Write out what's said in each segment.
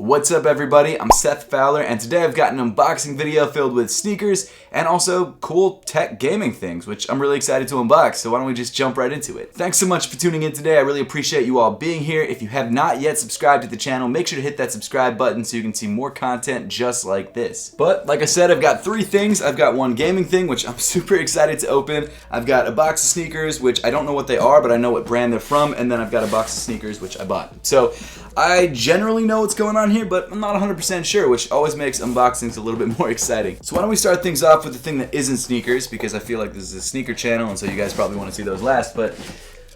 What's up everybody, I'm Seth Fowler and today I've got an unboxing video filled with sneakers and also cool tech gaming things, which I'm really excited to unbox, so why don't we just jump right into it. Thanks so much for tuning in today, I really appreciate you all being here. If you have not yet subscribed to the channel, make sure to hit that subscribe button so you can see more content just like this. But like I said, I've got three things. I've got one gaming thing, which I'm super excited to open. I've got a box of sneakers, which I don't know what they are, but I know what brand they're from, and then I've got a box of sneakers, which I bought. So I generally know what's going on here, but I'm not 100% sure, which always makes unboxings a little bit more exciting. So why don't we start things off with the thing that isn't sneakers, because I feel like this is a sneaker channel, and so you guys probably want to see those last, but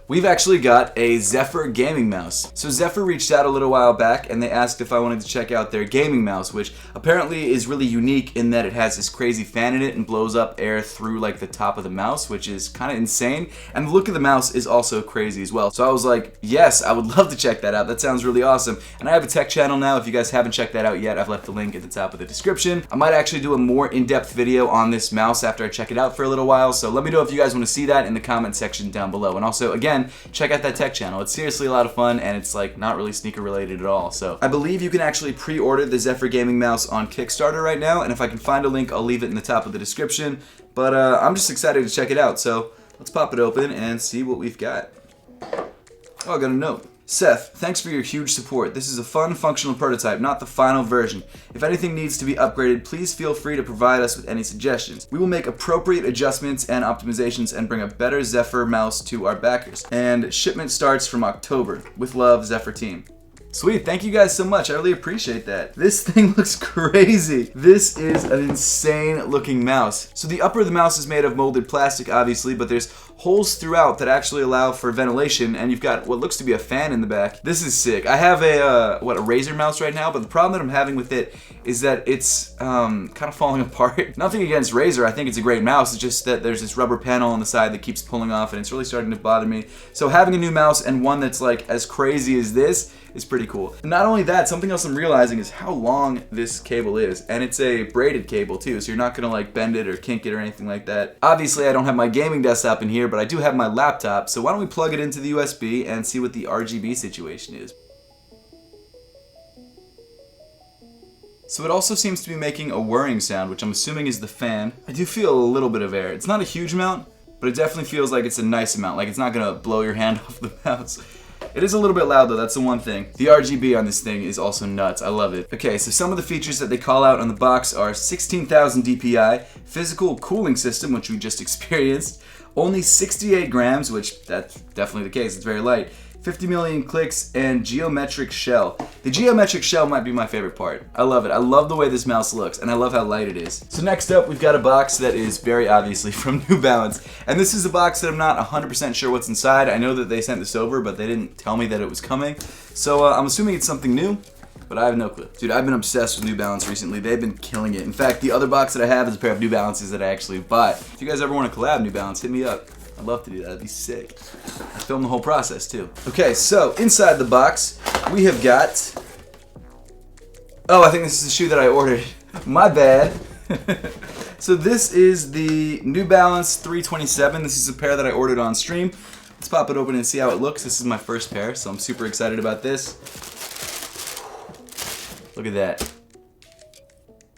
we've actually got a Zephyr gaming mouse. So Zephyr reached out a little while back and they asked if I wanted to check out their gaming mouse, which apparently is really unique in that it has this crazy fan in it and blows up air through like the top of the mouse, which is kind of insane. And the look of the mouse is also crazy as well. So I was like, yes, I would love to check that out. That sounds really awesome. And I have a tech channel now. If you guys haven't checked that out yet, I've left the link at the top of the description. I might actually do a more in-depth video on this mouse after I check it out for a little while. So let me know if you guys want to see that in the comment section down below. And also, again, check out that tech channel. It's seriously a lot of fun and it's like not really sneaker related at all. So I believe you can actually pre-order the Zephyr gaming mouse on Kickstarter right now, and if I can find a link, I'll leave it in the top of the description. But I'm just excited to check it out. So let's pop it open and see what we've got. Oh, I got a note. Seth, thanks for your huge support. This is a fun, functional prototype, not the final version. If anything needs to be upgraded, please feel free to provide us with any suggestions. We will make appropriate adjustments and optimizations and bring a better Zephyr mouse to our backers. And shipment starts from October. With love, Zephyr team. Sweet, thank you guys so much. I really appreciate that. This thing looks crazy. This is an insane looking mouse. So the upper of the mouse is made of molded plastic, obviously, but there's holes throughout that actually allow for ventilation, and you've got what looks to be a fan in the back. This is sick. I have a Razer mouse right now, but the problem that I'm having with it is that it's kind of falling apart. Nothing against Razer, I think it's a great mouse. It's just that there's this rubber panel on the side that keeps pulling off, and it's really starting to bother me. So having a new mouse and one that's like as crazy as this is pretty cool. And not only that, something else I'm realizing is how long this cable is, and it's a braided cable too, so you're not gonna like bend it or kink it or anything like that. Obviously I don't have my gaming desktop in here, but I do have my laptop, so why don't we plug it into the USB and see what the RGB situation is. So it also seems to be making a whirring sound, which I'm assuming is the fan. I do feel a little bit of air. It's not a huge amount, but it definitely feels like it's a nice amount, like it's not gonna blow your hand off the mouse. It is a little bit loud though, that's the one thing. The RGB on this thing is also nuts, I love it. Okay, so some of the features that they call out on the box are 16,000 DPI, physical cooling system, which we just experienced, only 68 grams, which that's definitely the case, it's very light, 50 million clicks, and geometric shell. The geometric shell might be my favorite part. I love it. I love the way this mouse looks, and I love how light it is. So next up, we've got a box that is very obviously from New Balance. And this is a box that I'm not 100% sure what's inside. I know that they sent this over, but they didn't tell me that it was coming. So I'm assuming it's something new, but I have no clue. Dude, I've been obsessed with New Balance recently. They've been killing it. In fact, the other box that I have is a pair of New Balances that I actually bought. If you guys ever want to collab New Balance, hit me up. I'd love to do that, that'd be sick. I filmed the whole process too. Okay, so inside the box, we have got... Oh, I think this is the shoe that I ordered. My bad. So this is the New Balance 327. This is a pair that I ordered on stream. Let's pop it open and see how it looks. This is my first pair, so I'm super excited about this. Look at that.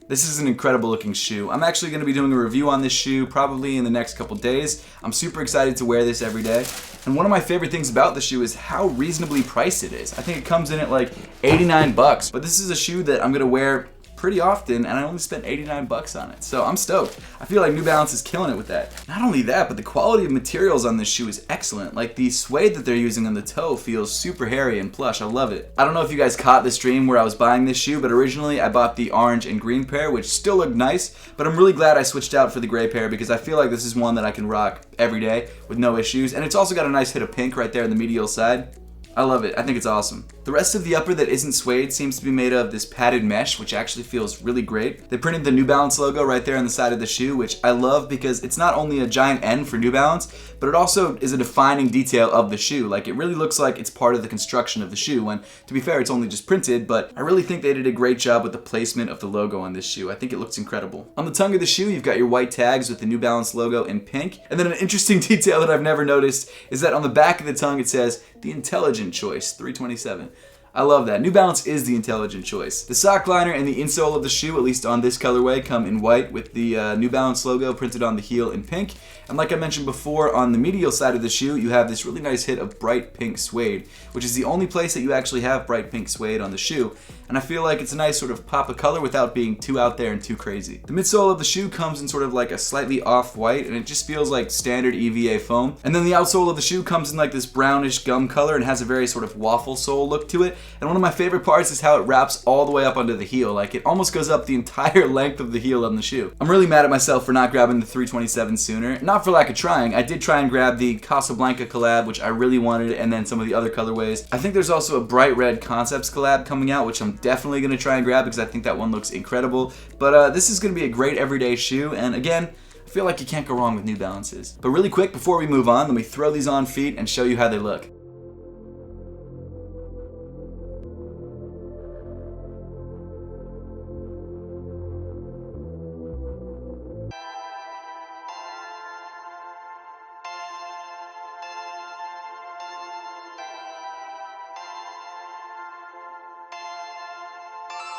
This is an incredible looking shoe. I'm actually going to be doing a review on this shoe probably in the next couple days. I'm super excited to wear this every day. And one of my favorite things about the shoe is how reasonably priced it is. I think it comes in at like 89 bucks. But this is a shoe that I'm going to wear pretty often, and I only spent 89 bucks on it. So I'm stoked. I feel like New Balance is killing it with that. Not only that, but the quality of materials on this shoe is excellent. Like the suede that they're using on the toe feels super hairy and plush. I love it. I don't know if you guys caught this stream where I was buying this shoe, but originally I bought the orange and green pair, which still looked nice, but I'm really glad I switched out for the gray pair because I feel like this is one that I can rock every day with no issues. And it's also got a nice hit of pink right there in the medial side. I love it. I think it's awesome. The rest of the upper that isn't suede seems to be made of this padded mesh, which actually feels really great. They printed the New Balance logo right there on the side of the shoe, which I love because it's not only a giant N for New Balance, but it also is a defining detail of the shoe. Like, it really looks like it's part of the construction of the shoe, when, to be fair, it's only just printed, but I really think they did a great job with the placement of the logo on this shoe. I think it looks incredible. On the tongue of the shoe, you've got your white tags with the New Balance logo in pink, and then an interesting detail that I've never noticed is that on the back of the tongue it says, the Intelligent Choice 327. I love that. New Balance is the intelligent choice. The sock liner and the insole of the shoe, at least on this colorway, come in white with the New Balance logo printed on the heel in pink. And like I mentioned before, on the medial side of the shoe, you have this really nice hit of bright pink suede, which is the only place that you actually have bright pink suede on the shoe. And I feel like it's a nice sort of pop of color without being too out there and too crazy. The midsole of the shoe comes in sort of like a slightly off-white, and it just feels like standard EVA foam. And then the outsole of the shoe comes in like this brownish gum color and has a very sort of waffle sole look to it. And one of my favorite parts is how it wraps all the way up under the heel. Like, it almost goes up the entire length of the heel on the shoe. I'm really mad at myself for not grabbing the 327 sooner. Not for lack of trying. I did try and grab the Casablanca collab, which I really wanted, and then some of the other colorways. I think there's also a bright red Concepts collab coming out, which I'm definitely going to try and grab because I think that one looks incredible. But this is going to be a great everyday shoe, and again, I feel like you can't go wrong with New Balances. But really quick, before we move on, let me throw these on feet and show you how they look.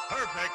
Perfect.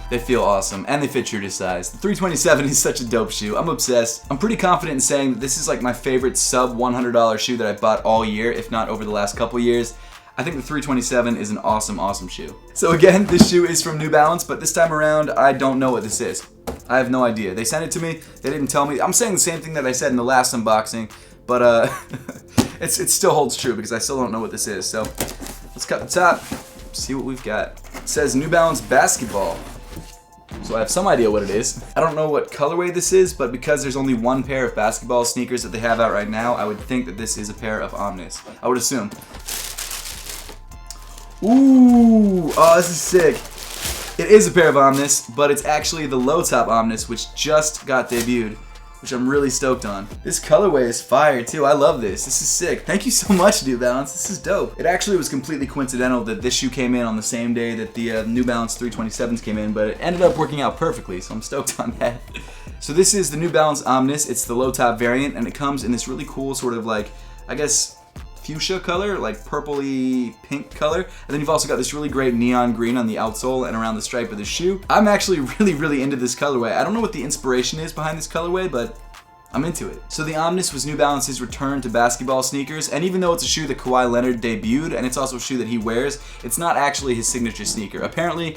They feel awesome, and they fit true to size. The 327 is such a dope shoe. I'm obsessed. I'm pretty confident in saying that this is like my favorite sub $100 shoe that I bought all year, if not over the last couple years. I think the 327 is an awesome, awesome shoe. So again, this shoe is from New Balance, but this time around, I don't know what this is. I have no idea. They sent it to me, they didn't tell me. I'm saying the same thing that I said in the last unboxing, but it still holds true because I still don't know what this is. So let's cut the top, see what we've got. It says New Balance Basketball. So I have some idea what it is. I don't know what colorway this is, but because there's only one pair of basketball sneakers that they have out right now, I would think that this is a pair of Omnis. I would assume. Ooh, oh, this is sick. It is a pair of Omnis, but it's actually the low top Omnis, which just got debuted, which I'm really stoked on. This colorway is fire too. I love this. This is sick. Thank you so much, New Balance. This is dope. It actually was completely coincidental that this shoe came in on the same day that the New Balance 327s came in, but it ended up working out perfectly, so I'm stoked on that. So this is the New Balance Omnis. It's the low top variant, and it comes in this really cool sort of like, I guess, fuchsia color, like purpley pink color. And then you've also got this really great neon green on the outsole and around the stripe of the shoe. I'm actually really into this colorway. I don't know what the inspiration is behind this colorway, but I'm into it. So the Omnis was New Balance's return to basketball sneakers, and even though it's a shoe that Kawhi Leonard debuted, and it's also a shoe that he wears, it's not actually his signature sneaker. Apparently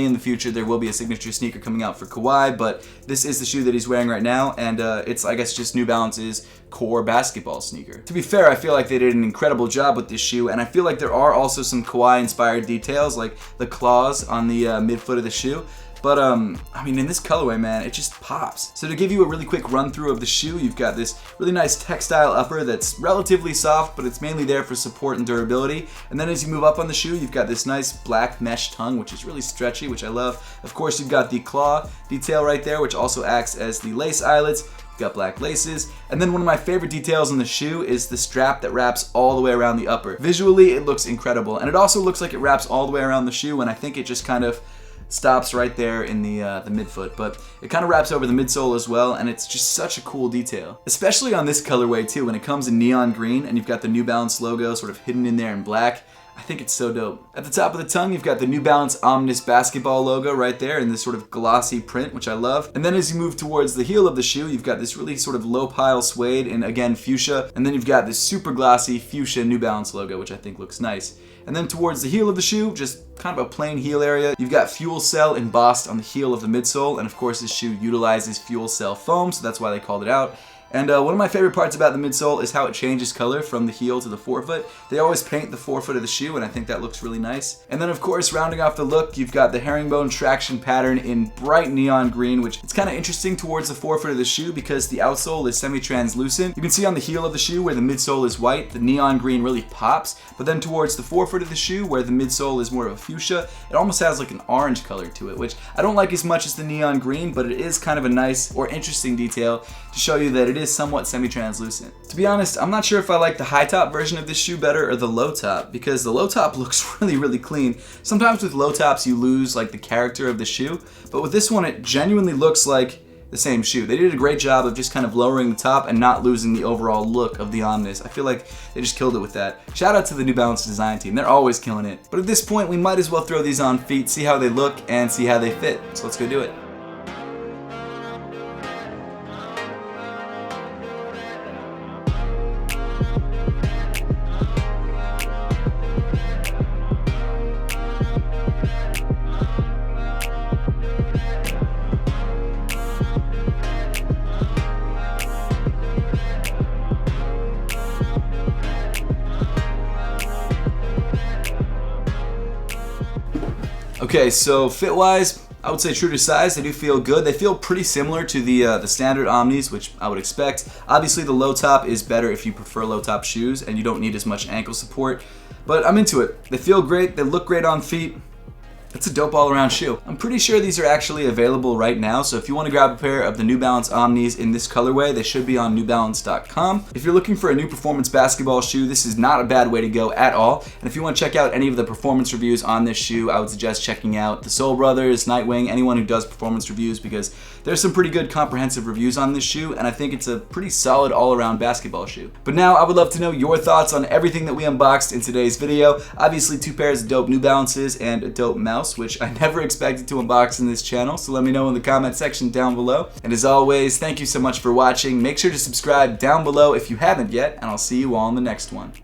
in the future there will be a signature sneaker coming out for Kawhi, but this is the shoe that he's wearing right now, and it's, I guess, just New Balance's core basketball sneaker. To be fair, I feel like they did an incredible job with this shoe, and I feel like there are also some Kawhi-inspired details, like the claws on the midfoot of the shoe. But, I mean, in this colorway, man, it just pops. So to give you a really quick run through of the shoe, you've got this really nice textile upper that's relatively soft, but it's mainly there for support and durability. And then as you move up on the shoe, you've got this nice black mesh tongue, which is really stretchy, which I love. Of course, you've got the claw detail right there, which also acts as the lace eyelets. You've got black laces. And then one of my favorite details on the shoe is the strap that wraps all the way around the upper. Visually, it looks incredible. And it also looks like it wraps all the way around the shoe, and I think it just kind of stops right there in the midfoot, but it kind of wraps over the midsole as well, and it's just such a cool detail. Especially on this colorway too, when it comes in neon green and you've got the New Balance logo sort of hidden in there in black. I think it's so dope. At the top of the tongue, you've got the New Balance Omnis basketball logo right there in this sort of glossy print, which I love. And then as you move towards the heel of the shoe, you've got this really sort of low pile suede in, again, fuchsia. And then you've got this super glossy fuchsia New Balance logo, which I think looks nice. And then towards the heel of the shoe, just kind of a plain heel area, you've got fuel cell embossed on the heel of the midsole. And of course, this shoe utilizes fuel cell foam, so that's why they called it out. And one of my favorite parts about the midsole is how it changes color from the heel to the forefoot. They always paint the forefoot of the shoe, and I think that looks really nice. And then of course, rounding off the look, you've got the herringbone traction pattern in bright neon green, which it's kind of interesting towards the forefoot of the shoe because the outsole is semi-translucent. You can see on the heel of the shoe where the midsole is white, the neon green really pops, but then towards the forefoot of the shoe where the midsole is more of a fuchsia, it almost has like an orange color to it, which I don't like as much as the neon green, but it is kind of a nice or interesting detail to show you that it is somewhat semi-translucent. To be honest, I'm not sure if I like the high top version of this shoe better or the low top, because the low top looks really clean. Sometimes with low tops you lose like the character of the shoe, but with this one it genuinely looks like the same shoe. They did a great job of just kind of lowering the top and not losing the overall look of the Omnis. I feel like they just killed it with that. Shout out to the New Balance design team. They're always killing it. But at this point, we might as well throw these on feet, see how they look, and see how they fit. So let's go do it. Okay, so fit-wise, I would say true to size. They do feel good. They feel pretty similar to the standard Omnis, which I would expect. Obviously, the low top is better if you prefer low top shoes and you don't need as much ankle support. But I'm into it. They feel great. They look great on feet. It's a dope all-around shoe. I'm pretty sure these are actually available right now, so if you want to grab a pair of the New Balance Omnis in this colorway, they should be on newbalance.com. If you're looking for a new performance basketball shoe, this is not a bad way to go at all. And if you want to check out any of the performance reviews on this shoe, I would suggest checking out the Soul Brothers, Nightwing, anyone who does performance reviews, because there's some pretty good comprehensive reviews on this shoe, and I think it's a pretty solid all-around basketball shoe. But now I would love to know your thoughts on everything that we unboxed in today's video. Obviously, 2 pairs of dope New Balances and a dope mouse, which I never expected to unbox in this channel, so let me know in the comment section down below. And as always, thank you so much for watching. Make sure to subscribe down below if you haven't yet, and I'll see you all in the next one.